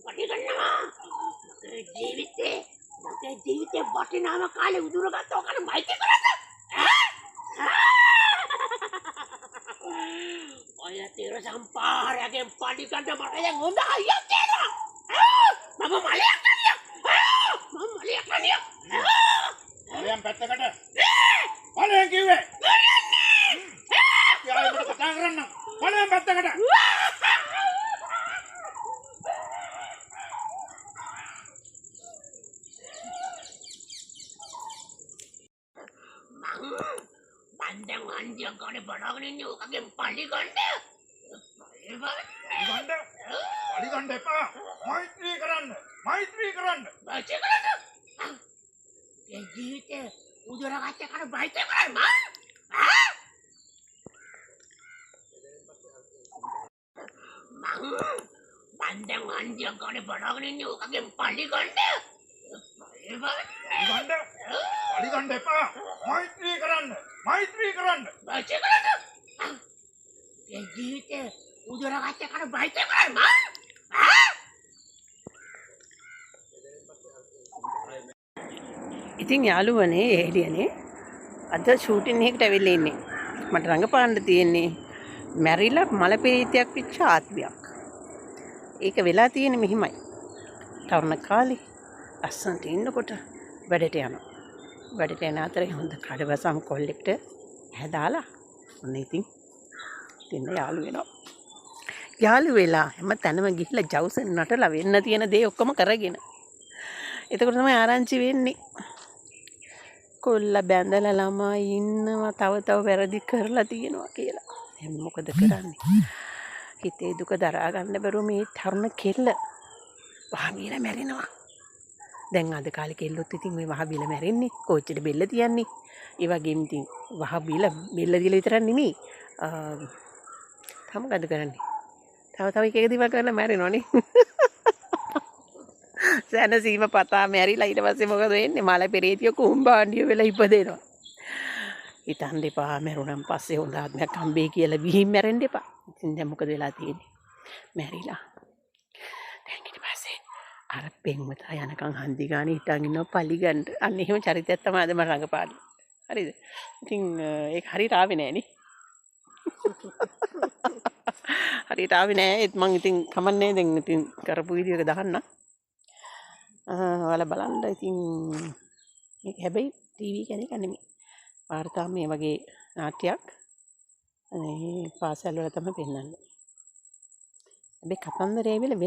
පටි ගන්නවා. මගේ ජීවිතේ වටිනාම කාලේ උදුරගත්ත ඔකන මයිති කරද? ඔය තීර සම්පාරයෙන් පටි ගන්න මට දැන් හොඳ අයියක් තියෙනවා. මම මලයක් කනියක්. මම මලයක් කනියක්. මලයන් පැත්තකට. මලයන් කිව්වේ. යාළුවා මට කතා කරන්න. මලයන් පැත්තකට. Pandang anjing kau ni badang ni juga game pali ganda. පලි ගන්න එපා. මෛත්‍රී කරන්න. Baca kerana. Jadi udah kata kan baca kerana. Mang, pandang anjing kau ni badang ni juga game pali ganda. පලි ගන්න එපා. මෛත්‍රී කරන්න. Baca kerana. Jadi udah kata kan baca kerana. ඉතින් යාළුවනේ එළියනේ අද ෂූටින් එකකට ඇවිල්ලා ඉන්නේ. මට රංගපාන්න තියෙන්නේ මැරිලා මල පෙරිතයක් වෙච්ච ආත්මයක්. ඒක වෙලා තියෙන්නේ මෙහිමයි. තරුණ කාලේ අස්සන්ට ඉන්නකොට වැඩට යනවා. වැඩට යන අතරේ හොඳ කඩවසම් කොල්ලෙක්ට හැදාලා ඔන්න ඉතින් යාළු වෙනවා. යාළු වෙලා හැම තැනම ගිහිල්ලා ජවුසන් නටලා වෙන්න තියෙන දේ ඔක්කොම කරගෙන. එතකොට තමයි ආරංචි වෙන්නේ. කොල්ල බැඳලා ළමයි ඉන්නවා තව වැරදි කරලා තියෙනවා කියලා. එහෙනම් මොකද කරන්නේ? හිතේ දුක දරා ගන්න බැරුව මේ තරුණ කෙල්ල වහබීලා මැරෙනවා. දැන් අද කාලේ කෙල්ලොත් ඉතින් මේ වහබීලා මැරෙන්නේ කෝච්චියට බෙල්ල තියන්නේ. ඒ වගේම ඉතින් වහබීලා බෙල්ල දීලා විතරක් නෙමෙයි. මොකද කරන්නේ? තව එක දේවල් කරලා මැරෙනවනේ. සැනසීම පතා මැරිලා ඊට පස්සේ මොකද වෙන්නේ? මල පෙරේතිය කුඹාණ්ඩිය වෙලා ඉපදෙනවා. හිතන්න එපා මැරුණන් පස්සේ හොඳ ආත්මයක් හම්බෙයි කියලා විහිම් මැරෙන්න එපා. ඉතින් දැන් මොකද වෙලා තියෙන්නේ? මැරිලා. දැන් ඊට පස්සේ අර පෙන්වතා යනකම් හන්දි ගානේ හිටන් ඉන්නවා පලි ගන්න. අන්න එහෙම චරිතයක් තමයි අද මම රඟපාන්නේ. හරිද? ඉතින් ඒක හරියට ආවේ නෑනේ. හරියට ආවේ නෑ. ඒත් මං ඉතින් කමන්නේ දැන් ඉතින් කරපු වීඩියෝ එක දාන්න. ඔයාලා බලන්න ඉතින් මේක හැබැයි ටීවී කෙනෙක් නෙමෙයි. වාර්තා මේ වගේ නාට්‍යයක් මේ පාසල් වල තමයි පෙන්වන්නේ. හැබැයි කතන්දරය වෙන